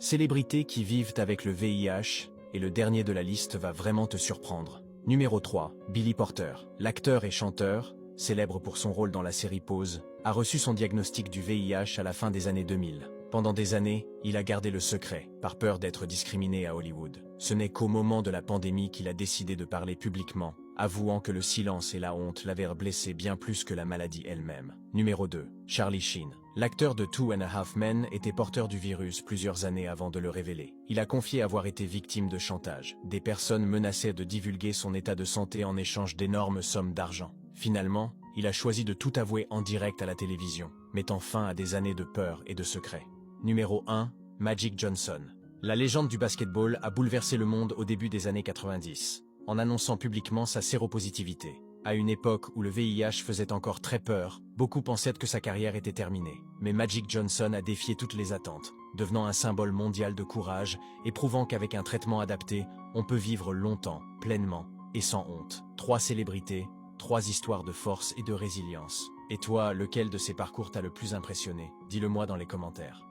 Célébrités qui vivent avec le VIH, et le dernier de la liste va vraiment te surprendre. Numéro 3, Billy Porter. L'acteur et chanteur, célèbre pour son rôle dans la série Pose, a reçu son diagnostic du VIH à la fin des années 2000. Pendant des années, il a gardé le secret, par peur d'être discriminé à Hollywood. Ce n'est qu'au moment de la pandémie qu'il a décidé de parler publiquement, avouant que le silence et la honte l'avaient blessé bien plus que la maladie elle-même. Numéro 2, Charlie Sheen. L'acteur de Two and a Half Men était porteur du virus plusieurs années avant de le révéler. Il a confié avoir été victime de chantage. Des personnes menaçaient de divulguer son état de santé en échange d'énormes sommes d'argent. Finalement, il a choisi de tout avouer en direct à la télévision, mettant fin à des années de peur et de secret. Numéro 1, Magic Johnson. La légende du basketball a bouleversé le monde au début des années 90, en annonçant publiquement sa séropositivité. À une époque où le VIH faisait encore très peur, beaucoup pensaient que sa carrière était terminée. Mais Magic Johnson a défié toutes les attentes, devenant un symbole mondial de courage et prouvant qu'avec un traitement adapté, on peut vivre longtemps, pleinement et sans honte. 3 célébrités, 3 histoires de force et de résilience. Et toi, lequel de ces parcours t'a le plus impressionné? Dis-le moi dans les commentaires.